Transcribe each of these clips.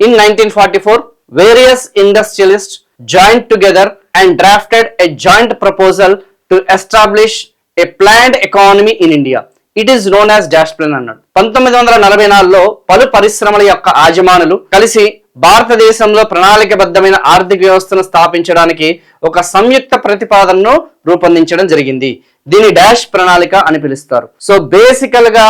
In 1944, various industrialists joined together and drafted a joint proposal to establish a planned economy in India. It is known as dash plan అన్నాడు. 1944లో పలు పరిశ్రమల యొక్క యాజమానులు కలిసి భారతదేశంలో ప్రణాళికబద్ధమైన ఆర్థిక వ్యవస్థను స్థాపించడానికి ఒక సంయుక్త ప్రతిపాదనను రూపొందించడం జరిగింది. దీని డాష్ ప్రణాళిక అని పిలుస్తారు. సో బేసికల్ గా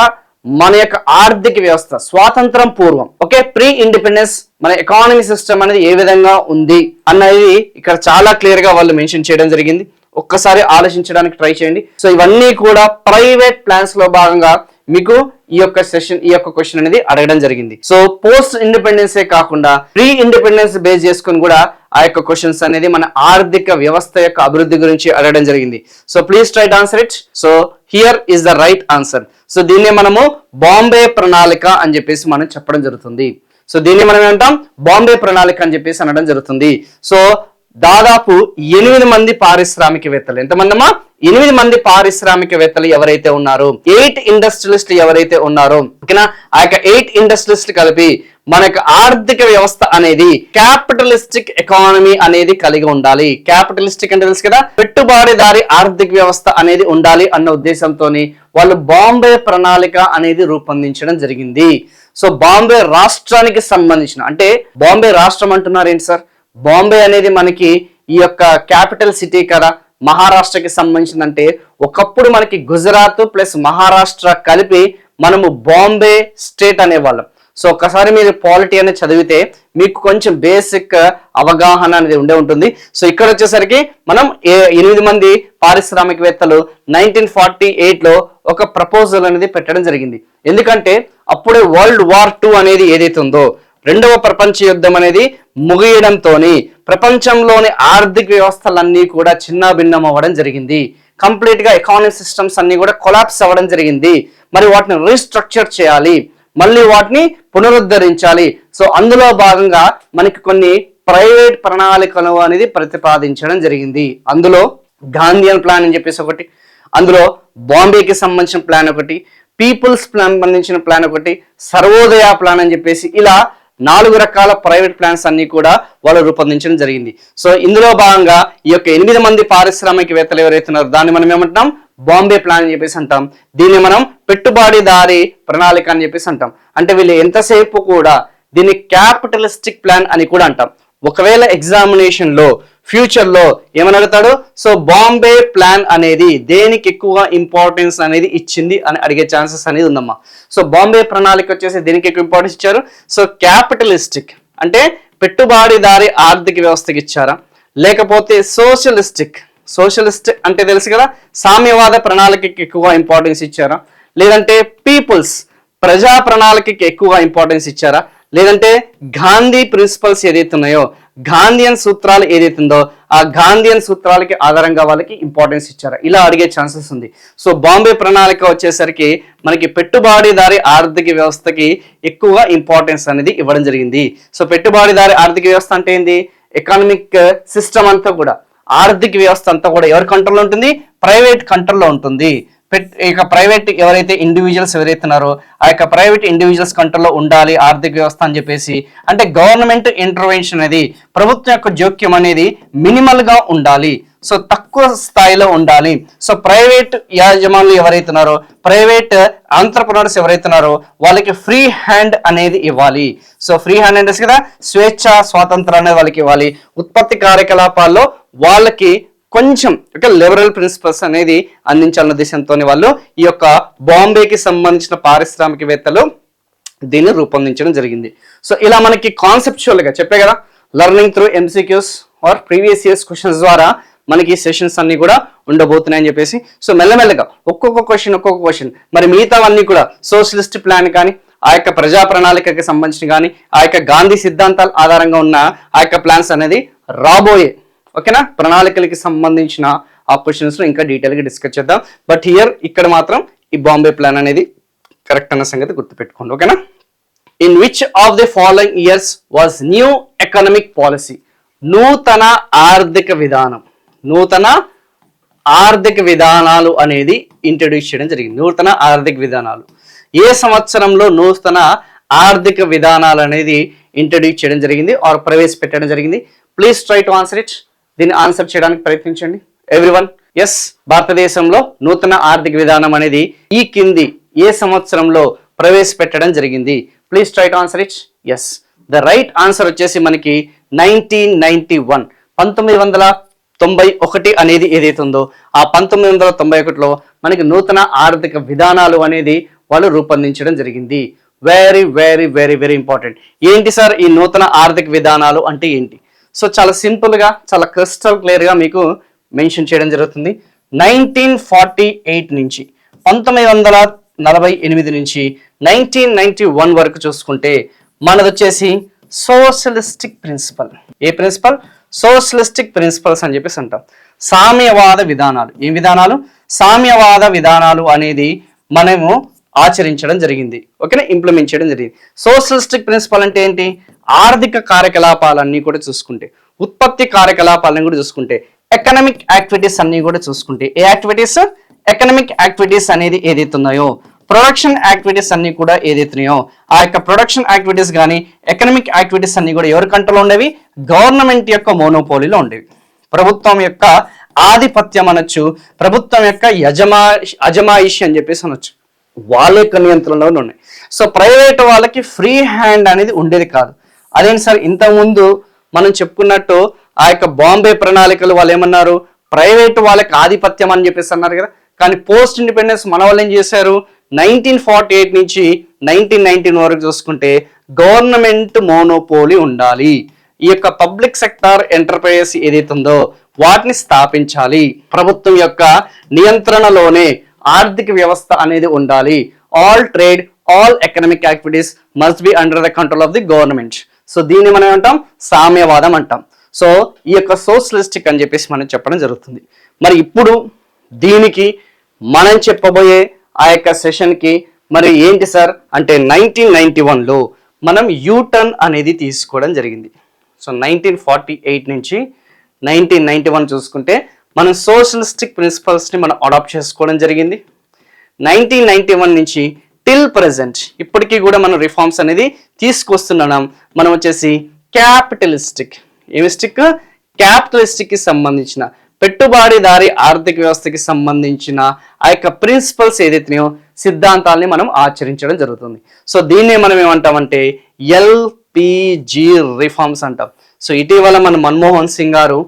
మన యొక్క ఆర్థిక వ్యవస్థ స్వాతంత్రం పూర్వం, ఓకే, ప్రీ ఇండిపెండెన్స్ మన ఎకానమీ సిస్టమ్ అనేది ఏ విధంగా ఉంది అన్నది ఇక్కడ చాలా క్లియర్ గా వాళ్ళు మెన్షన్ చేయడం జరిగింది. ఒక్కసారి ఆలోచించడానికి ట్రై చేయండి. సో ఇవన్నీ కూడా ప్రైవేట్ ప్లాన్స్ లో భాగంగా మీకు ఈ యొక్క క్వశ్చన్ అనేది అడగడం జరిగింది. సో పోస్ట్ ఇండిపెండెన్సే కాకుండా ప్రీ ఇండిపెండెన్స్ బేస్ చేసుకుని కూడా ఆ యొక్క క్వశ్చన్స్ అనేది మన ఆర్థిక వ్యవస్థ యొక్క అభివృద్ధి గురించి అడగడం జరిగింది. So please try to answer it. So here is the right answer. So దీన్ని మనము బాంబే ప్రణాళిక అని చెప్పేసి మనం చెప్పడం జరుగుతుంది. సో దీన్ని మనం ఏమంటాం, బాంబే ప్రణాళిక అని చెప్పేసి అనడం జరుగుతుంది. సో దాదాపు 8 మంది పారిశ్రామికవేత్తలు, ఎంతమందమ్మా, 8 మంది పారిశ్రామికవేత్తలు ఎవరైతే ఉన్నారో, 8 ఇండస్ట్రియలిస్ట్ ఎవరైతే ఉన్నారో, ఓకేనా, ఆ యొక్క 8 ఇండస్ట్రియలిస్ట్ కలిపి మన యొక్క ఆర్థిక వ్యవస్థ అనేది క్యాపిటలిస్టిక్ ఎకానమీ అనేది కలిగి ఉండాలి. క్యాపిటలిస్టిక్ అంటే తెలుసు కదా, పెట్టుబడిదారి ఆర్థిక వ్యవస్థ అనేది ఉండాలి అన్న ఉద్దేశంతో వాళ్ళు బాంబే ప్రణాళిక అనేది రూపొందించడం జరిగింది. సో బాంబే రాష్ట్రానికి సంబంధించిన, అంటే బాంబే రాష్ట్రం అంటున్నారు ఏంటి సార్, బాంబే అనేది మనకి ఈ యొక్క క్యాపిటల్ సిటీ కదా, మహారాష్ట్రకి సంబంధించిందంటే ఒకప్పుడు మనకి గుజరాత్ ప్లస్ మహారాష్ట్ర కలిపి మనము బాంబే స్టేట్ అనేవాళ్ళం. సో ఒక్కసారి మీరు పాలిటీ అనేది చదివితే మీకు కొంచెం బేసిక్ అవగాహన అనేది ఉండే ఉంటుంది. సో ఇక్కడ వచ్చేసరికి మనం 8 మంది పారిశ్రామికవేత్తలు 1948లో ఒక ప్రపోజల్ అనేది పెట్టడం జరిగింది. ఎందుకంటే అప్పుడే వరల్డ్ వార్ 2 అనేది ఏదైతే ఉందో, రెండవ ప్రపంచ యుద్ధం అనేది ముగియడంతో ప్రపంచంలోని ఆర్థిక వ్యవస్థలన్నీ కూడా చిన్న భిన్నం అవ్వడం జరిగింది. కంప్లీట్ గా ఎకానమిక్ సిస్టమ్స్ అన్ని కూడా కొలాప్స్ అవ్వడం జరిగింది. మరి వాటిని రీస్ట్రక్చర్ చేయాలి, మళ్ళీ వాటిని పునరుద్ధరించాలి. సో అందులో భాగంగా మనకి కొన్ని ప్రైవేట్ ప్రణాళికలు అనేది ప్రతిపాదించడం జరిగింది. అందులో గాంధీయన్ ప్లాన్ అని చెప్పేసి ఒకటి, అందులో బాంబేకి సంబంధించిన ప్లాన్ ఒకటి, పీపుల్స్ ప్లాన్ సంబంధించిన ప్లాన్ ఒకటి, సర్వోదయ ప్లాన్ అని చెప్పేసి ఇలా 4 రకాల ప్రైవేట్ ప్లాన్స్ అన్ని కూడా వాళ్ళు రూపొందించడం జరిగింది. సో ఇందులో భాగంగా ఈ యొక్క 8 మంది పారిశ్రామికవేత్తలు ఎవరైతే ఉన్నారో దాన్ని మనం ఏమంటున్నాం, బాంబే ప్లాన్ అని చెప్పేసి అంటాం. దీన్ని మనం పెట్టుబడిదారి ప్రణాళిక అని చెప్పేసి అంటాం. అంటే వీళ్ళు ఎంతసేపు కూడా దీన్ని క్యాపిటలిస్టిక్ ప్లాన్ అని కూడా అంటాం. ఒకవేళ ఎగ్జామినేషన్ లో ఫ్యూచర్ లో ఏమని అడుగుతాడు, సో బాంబే ప్లాన్ అనేది దేనికి ఎక్కువ ఇంపార్టెన్స్ అనేది ఇచ్చింది అని అడిగే ఛాన్సెస్ అనేది ఉందమ్మా. సో బాంబే ప్రణాళిక వచ్చేసి దేనికి ఎక్కువ ఇంపార్టెన్స్ ఇచ్చారు, సో క్యాపిటలిస్టిక్ అంటే పెట్టుబడిదారి ఆర్థిక వ్యవస్థకి ఇచ్చారా, లేకపోతే సోషలిస్ట్ అంటే తెలుసు కదా, సామ్యవాద ప్రణాళికకి ఎక్కువ ఇంపార్టెన్స్ ఇచ్చారా, లేదంటే పీపుల్స్ ప్రజా ప్రణాళికకి ఎక్కువ ఇంపార్టెన్స్ ఇచ్చారా, లేదంటే గాంధీ ప్రిన్సిపల్స్ ఏదైతే ఉన్నాయో, గాంధీయన్ సూత్రాలు ఏదైతే ఉందో ఆ గాంధీయన్ సూత్రాలకి ఆధారంగా వాళ్ళకి ఇంపార్టెన్స్ ఇచ్చారా, ఇలా అడిగే ఛాన్సెస్ ఉంది. సో బాంబే ప్రణాళిక వచ్చేసరికి మనకి పెట్టుబడిదారి ఆర్థిక వ్యవస్థకి ఎక్కువ ఇంపార్టెన్స్ అనేది ఇవ్వడం జరిగింది. సో పెట్టుబడిదారి ఆర్థిక వ్యవస్థ అంటే ఏంది, ఎకనామిక్ సిస్టమ్ అంతా కూడా, ఆర్థిక వ్యవస్థ అంతా కూడా ఎవరి కంట్రోల్లో ఉంటుంది, ప్రైవేట్ కంట్రోల్లో ఉంటుంది. ఇక ప్రైవేట్ ఎవరైతే ఇండివిజువల్స్ ఎవరైతే ఉన్నారో ఆ యొక్క ప్రైవేట్ ఇండివిజువల్స్ కంట్రోల్లో ఉండాలి ఆర్థిక వ్యవస్థ అని చెప్పేసి, అంటే గవర్నమెంట్ ఇంటర్వెన్షన్ అనేది, ప్రభుత్వం యొక్క జోక్యం అనేది మినిమల్ గా ఉండాలి, సో తక్కువ స్థాయిలో ఉండాలి. సో ప్రైవేట్ యాజమానులు ఎవరైతే ఉన్నారో, ప్రైవేట్ ఆంట్రప్రెనర్స్ ఎవరైతే ఉన్నారో వాళ్ళకి ఫ్రీ హ్యాండ్ అనేది ఇవ్వాలి. సో ఫ్రీ హ్యాండ్ అంటే కదా, స్వేచ్ఛ స్వాతంత్రం అనేది వాళ్ళకి ఇవ్వాలి. ఉత్పత్తి కార్యకలాపాల్లో వాళ్ళకి కొంచెం లిబరల్ ప్రిన్సిపల్స్ అనేది అందించాలన్న ఉద్దేశంతో వాళ్ళు ఈ యొక్క బాంబేకి సంబంధించిన పారిశ్రామికవేత్తలు దీన్ని రూపొందించడం జరిగింది. సో ఇలా మనకి కాన్సెప్చువల్ గా చెప్పే కదా, learning through MCQs or previous years questions ద్వారా మనకి సెషన్స్ అన్ని కూడా ఉండబోతున్నాయని చెప్పేసి. సో మెల్లమెల్లగా ఒక్కొక్క క్వశ్చన్ మరి మిగతావన్నీ కూడా సోషలిస్ట్ ప్లాన్ కానీ, ఆ యొక్క ప్రజా ప్రణాళికకి సంబంధించిన కానీ, ఆ యొక్క గాంధీ సిద్ధాంతాల ఆధారంగా ఉన్న ఆ యొక్క ప్లాన్స్ అనేది రాబోయే, ఓకేనా, ప్రణాళికలకి సంబంధించిన ఆ క్వశ్చన్స్ ఇంకా డీటెయిల్ గా డిస్కస్ చేద్దాం. బట్ ఇక్కడ మాత్రం ఈ బాంబే ప్లాన్ అనేది కరెక్ట్ అన్న సంగతి గుర్తుపెట్టుకోండి, ఓకేనా. In which of the following years was new economic policy, నూతన ఆర్థిక విధానాలు అనేది ఇంట్రడ్యూస్ చేయడం జరిగింది. నూతన ఆర్థిక విధానాలు ఏ సంవత్సరంలో నూతన ఆర్థిక విధానాలు అనేది ఇంట్రడ్యూస్ చేయడం జరిగింది ఆర్ ప్రవేశపెట్టడం జరిగింది? Please try to answer it. దీన్ని ఆన్సర్ చేయడానికి ప్రయత్నించండి ఎవ్రీవన్. ఎస్, భారతదేశంలో నూతన ఆర్థిక విధానం అనేది ఈ కింది ఏ సంవత్సరంలో ప్రవేశపెట్టడం జరిగింది? Please try to answer it. Yes, the right answer వచ్చేసి మనకి 1991. 1991 అనేది ఏదైతే ఉందో ఆ 1991లో మనకి నూతన ఆర్థిక విధానాలు అనేది వాళ్ళు రూపొందించడం జరిగింది. Very very very very important. ఏంటి సార్ ఈ నూతన ఆర్థిక విధానాలు అంటే ఏంటి? సో చాలా సింపుల్గా, చాలా క్రిస్టల్ క్లియర్గా మీకు మెన్షన్ చేయడం జరుగుతుంది. 1948 నుంచి 1948 నుంచి 1991 వరకు చూసుకుంటే మనది వచ్చేసి సోషలిస్టిక్ ప్రిన్సిపల్. ఏ ప్రిన్సిపల్? సోషలిస్టిక్ ప్రిన్సిపల్స్ అని చెప్పేసి అంటాం. సామ్యవాద విధానాలు. ఏం విధానాలు? సామ్యవాద విధానాలు అనేది మనము ఆచరించడం జరిగింది. ఓకేనా, ఇంప్లిమెంట్ చేయడం జరిగింది. సోషలిస్టిక్ ప్రిన్సిపల్ అంటే ఏంటి? ఆర్థిక కార్యకలాపాలన్నీ కూడా చూసుకుంటే, ఉత్పత్తి కార్యకలాపాలన్నీ కూడా చూసుకుంటే, ఎకనామిక్ యాక్టివిటీస్ అన్ని కూడా చూసుకుంటే, ఏ యాక్టివిటీస్? ఎకనామిక్ యాక్టివిటీస్ అనేది ఏదైతే ఉన్నాయో, ప్రొడక్షన్ యాక్టివిటీస్ అన్ని కూడా ఏదైతున్నాయో ఆ యొక్క ప్రొడక్షన్ యాక్టివిటీస్ కానీ ఎకనామిక్ యాక్టివిటీస్ అన్ని కూడా ఎవరి కంట్రోల్లో ఉండేవి? గవర్నమెంట్ యొక్క మోనోపోలీలో ఉండేవి. ప్రభుత్వం యొక్క ఆధిపత్యం అనొచ్చు, ప్రభుత్వం యొక్క అజమాయిషి అని చెప్పేసి అనొచ్చు. వాళ్ళ యొక్క నియంత్రణలో ఉన్నాయి. సో ప్రైవేట్ వాళ్ళకి ఫ్రీ హ్యాండ్ అనేది ఉండేది కాదు. అదేంటి సార్, ఇంతకుముందు మనం చెప్పుకున్నట్టు ఆ యొక్క బాంబే ప్రణాళికలు వాళ్ళు ఏమన్నారు? ప్రైవేట్ వాళ్ళకి ఆధిపత్యం అని చెప్పేసి అన్నారు కదా. కానీ పోస్ట్ ఇండిపెండెన్స్ మన వాళ్ళు ఏం చేశారు? 1948 నుంచి 1919 వరకు చూసుకుంటే గవర్నమెంట్ మోనోపోలీ ఉండాలి. ఈ యొక్క పబ్లిక్ సెక్టార్ ఎంటర్ప్రైజెస్ ఏదైతే ఉందో వాటిని స్థాపించాలి. ప్రభుత్వం యొక్క నియంత్రణలోనే ఆర్థిక వ్యవస్థ అనేది ఉండాలి. All trade, all economic activities must be under the control of the government. So దీన్ని మనం అంటాం సామ్యవాదం అంటాం. సో ఈ యొక్క సోషలిస్టిక్ అని చెప్పేసి మనం చెప్పడం జరుగుతుంది. మరి ఇప్పుడు దీనికి మనం చెప్పబోయే ఆ యొక్క సెషన్కి మరి ఏంటి సార్ అంటే 1991లో మనం యూటర్న్ అనేది తీసుకోవడం జరిగింది. సో 1948 నుంచి 1991 చూసుకుంటే మనం సోషలిస్టిక్ ప్రిన్సిపల్స్ని మనం అడాప్ట్ చేసుకోవడం జరిగింది. 1991 నుంచి టిల్ ప్రెజెంట్ ఇప్పటికీ కూడా మనం రిఫార్మ్స్ అనేది తీసుకొస్తున్నాం. మనం వచ్చేసి క్యాపిటలిస్టిక్, ఏమిస్టిక్? క్యాపిటలిస్టిక్కి సంబంధించిన పెట్టుబడిదారి ఆర్థిక వ్యవస్థకి సంబంధించిన ఆ యొక్క ప్రిన్సిపల్స్ ఏదైతున్నాయో సిద్ధాంతాలని మనం ఆచరించడం జరుగుతుంది. సో దీన్నే మనం ఏమంటామంటే ఎల్పిజి రిఫార్మ్స్ అంటాం. సో ఇటీవల మన మన్మోహన్ సింగ్ గారు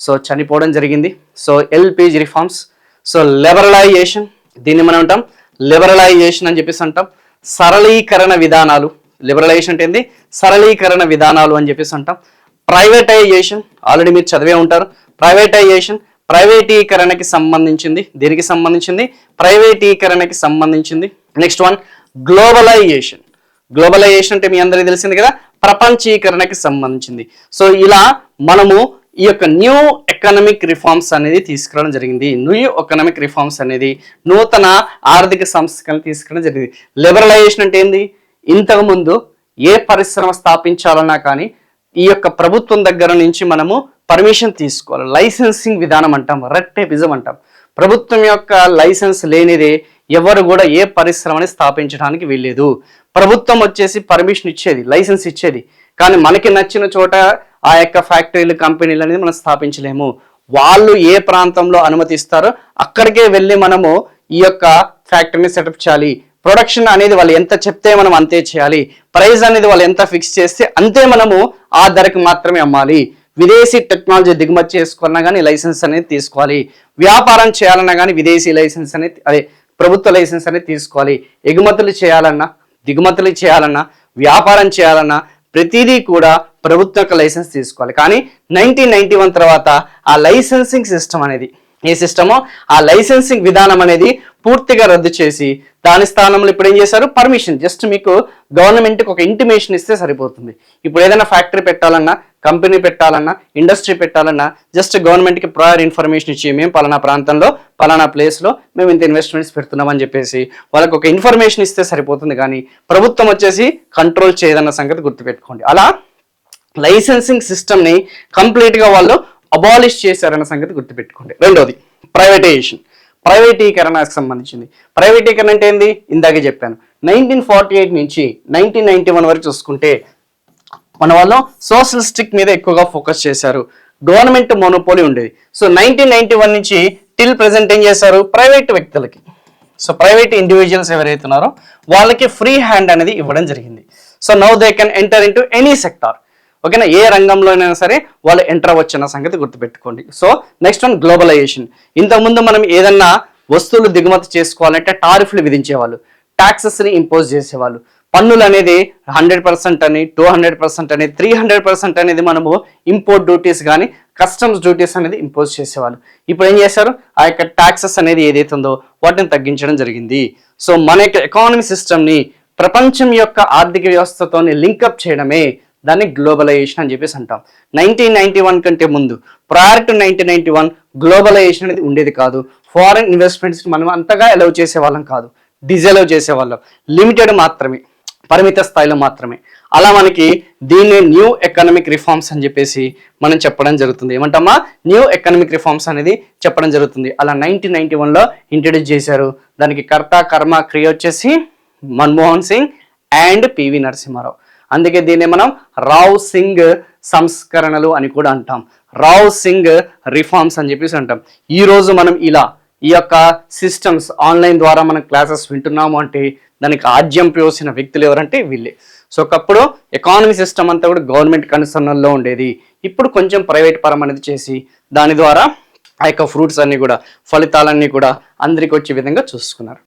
సో చనిపోవడం జరిగింది. So LPG reforms, so liberalisation, దీన్ని మనం అంటాం లిబరలైజేషన్ అని చెప్పేసి అంటాం. సరళీకరణ విధానాలు, లిబరలైజేషన్ అంటే ఏంది? సరళీకరణ విధానాలు అని చెప్పేసి అంటాం. ప్రైవేటైజేషన్, ఆల్రెడీ మీరు చదివే ఉంటారు. ప్రైవేటైజేషన్, ప్రైవేటీకరణకి సంబంధించింది. దేనికి సంబంధించింది? ప్రైవేటీకరణకి సంబంధించింది. Next one globalisation. గ్లోబలైజేషన్ అంటే మీ అందరికీ తెలిసింది కదా, ప్రపంచీకరణకి సంబంధించింది. సో ఇలా మనము ఈ యొక్క న్యూ ఎకనామిక్ రిఫార్మ్స్ అనేది తీసుకురావడం జరిగింది. న్యూ ఎకనామిక్ రిఫార్మ్స్ అనేది నూతన ఆర్థిక సంస్కరణలు తీసుకురావడం జరిగింది. లిబరలైజేషన్ అంటే ఏంది? ఇంతకుముందు ఏ పరిశ్రమ స్థాపించాలన్నా కానీ ఈ యొక్క ప్రభుత్వం దగ్గర నుంచి మనము పర్మిషన్ తీసుకోవాలి. లైసెన్సింగ్ విధానం అంటాం, రెడ్ టేపిజం అంటాం. ప్రభుత్వం యొక్క లైసెన్స్ లేనిదే ఎవరు కూడా ఏ పరిశ్రమని స్థాపించడానికి వీల్లేదు. ప్రభుత్వం వచ్చేసి పర్మిషన్ ఇచ్చేది, లైసెన్స్ ఇచ్చేది, కానీ మనకి నచ్చిన చోట ఆ యొక్క ఫ్యాక్టరీలు, కంపెనీలు అనేది మనం స్థాపించలేము. వాళ్ళు ఏ ప్రాంతంలో అనుమతిస్తారో అక్కడికే వెళ్ళి మనము ఈ యొక్క ఫ్యాక్టరీని సెటప్ చేయాలి. ప్రొడక్షన్ అనేది వాళ్ళు ఎంత చెప్తే మనం అంతే చేయాలి. ప్రైస్ అనేది వాళ్ళు ఎంత ఫిక్స్ చేస్తే అంతే మనము ఆ ధరకు మాత్రమే అమ్మాలి. విదేశీ టెక్నాలజీ దిగుమతి చేసుకోవాలన్నా కానీ లైసెన్స్ అనేది తీసుకోవాలి. వ్యాపారం చేయాలన్నా కానీ విదేశీ లైసెన్స్ అనేది ప్రభుత్వ లైసెన్స్ అనేది తీసుకోవాలి. ఎగుమతులు చేయాలన్నా, దిగుమతులు చేయాలన్నా, వ్యాపారం చేయాలన్నా ప్రతిదీ కూడా ప్రభుత్వం యొక్క లైసెన్స్ తీసుకోవాలి. కానీ 1991 తర్వాత ఆ లైసెన్సింగ్ సిస్టమ్ అనేది, ఏ సిస్టమో ఆ లైసెన్సింగ్ విధానం అనేది పూర్తిగా రద్దు చేసి దాని స్థానంలో ఇప్పుడు ఏం చేశారు? పర్మిషన్, జస్ట్ మీకు గవర్నమెంట్కి ఒక ఇంటిమేషన్ ఇస్తే సరిపోతుంది. ఇప్పుడు ఏదైనా ఫ్యాక్టరీ పెట్టాలన్నా, కంపెనీ పెట్టాలన్నా, ఇండస్ట్రీ పెట్టాలన్నా జస్ట్ గవర్నమెంట్కి ప్రయర్ ఇన్ఫర్మేషన్ ఇచ్చి మేము పలానా ప్రాంతంలో పలానా ప్లేస్లో మేము ఇంత ఇన్వెస్ట్మెంట్స్ పెడుతున్నామని చెప్పేసి వాళ్ళకి ఒక ఇన్ఫర్మేషన్ ఇస్తే సరిపోతుంది. కానీ ప్రభుత్వం వచ్చేసి కంట్రోల్ చేయదన్న సంగతి గుర్తుపెట్టుకోండి. అలా లైసెన్సింగ్ సిస్టమ్ని కంప్లీట్గా వాళ్ళు అబాలిష్ చేశారన్న సంగతి గుర్తుపెట్టుకోండి. రెండోది ప్రైవేటైజేషన్, ప్రైవేటీకరణకు సంబంధించింది. ప్రైవేటీకరణ అంటే ఏంది? ఇందాకే చెప్పాను. 1948 నుంచి 1991 వరకు చూసుకుంటే మన వాళ్ళు సోషలిస్టిక్ మీద ఎక్కువగా ఫోకస్ చేశారు. గవర్నమెంట్ మోనోపోలీ ఉండేది. సో 1991 నుంచి టిల్ ప్రెసెంట్ ఏం చేశారు, ప్రైవేట్ వ్యక్తులకి, సో ప్రైవేట్ ఇండివిజువల్స్ ఎవరైతే ఉన్నారో వాళ్ళకి ఫ్రీ హ్యాండ్ అనేది ఇవ్వడం జరిగింది. So now they can enter into any sector. ఓకేనా, ఏ రంగంలోనైనా సరే వాళ్ళు ఎంటర్ అవ్వచ్చన్న సంగతి గుర్తుపెట్టుకోండి. So next one globalisation. ఇంతకుముందు మనం ఏదన్నా వస్తువులు దిగుమతి చేసుకోవాలంటే టారిఫ్లు విధించేవాళ్ళు, ట్యాక్సెస్ని ఇంపోజ్ చేసేవాళ్ళు, పన్నులు అనేది 100% అని 200% అని 300% అనేది మనము ఇంపోర్ట్ డ్యూటీస్ కానీ కస్టమ్స్ డ్యూటీస్ అనేది ఇంపోజ్ చేసేవాళ్ళు. ఇప్పుడు ఏం చేశారు, ఆ యొక్క ట్యాక్సెస్ అనేది ఏదైతే ఉందో వాటిని తగ్గించడం జరిగింది. సో మన యొక్క ఎకానమీ సిస్టమ్ని ప్రపంచం యొక్క ఆర్థిక వ్యవస్థతో లింకప్ చేయడమే దాన్ని గ్లోబలైజేషన్ అని చెప్పేసి అంటాం. 1991 కంటే ముందు, ప్రయర్ టు 1991 గ్లోబలైజేషన్ అనేది ఉండేది కాదు. ఫారెన్ ఇన్వెస్ట్మెంట్స్ మనం అంతగా అలౌ చేసేవాళ్ళం కాదు, డిజలౌ చేసేవాళ్ళం, లిమిటెడ్ మాత్రమే, పరిమిత స్థాయిలో మాత్రమే. అలా మనకి దీన్ని న్యూ ఎకనామిక్ రిఫార్మ్స్ అని చెప్పేసి మనం చెప్పడం జరుగుతుంది. ఏమంటామా, న్యూ ఎకనామిక్ రిఫార్మ్స్ అనేది చెప్పడం జరుగుతుంది. అలా 1991లో ఇంట్రడ్యూస్ చేశారు. దానికి కర్త కర్మ క్రియ వచ్చేసి మన్మోహన్ సింగ్ అండ్ పివి నరసింహారావు. అందుకే దీన్ని మనం రావ్ సింగ్ సంస్కరణలు అని కూడా అంటాం, రావ్ సింగ్ రిఫార్మ్స్ అని చెప్పేసి అంటాం. ఈ రోజు మనం ఇలా ఈ యొక్క సిస్టమ్స్ ఆన్లైన్ ద్వారా మనం క్లాసెస్ వింటున్నాము అంటే దానికి ఆద్యం పోసిన వ్యక్తులు ఎవరంటే వీళ్ళే. సో ఒకప్పుడు ఎకానమీ సిస్టమ్ అంతా కూడా గవర్నమెంట్ కన్సర్న్లో ఉండేది. ఇప్పుడు కొంచెం ప్రైవేట్ పరం అనేది చేసి దాని ద్వారా ఆ యొక్క ఫ్రూట్స్ అన్ని కూడా, ఫలితాలన్నీ కూడా అందరికి వచ్చే విధంగా చూసుకున్నారు.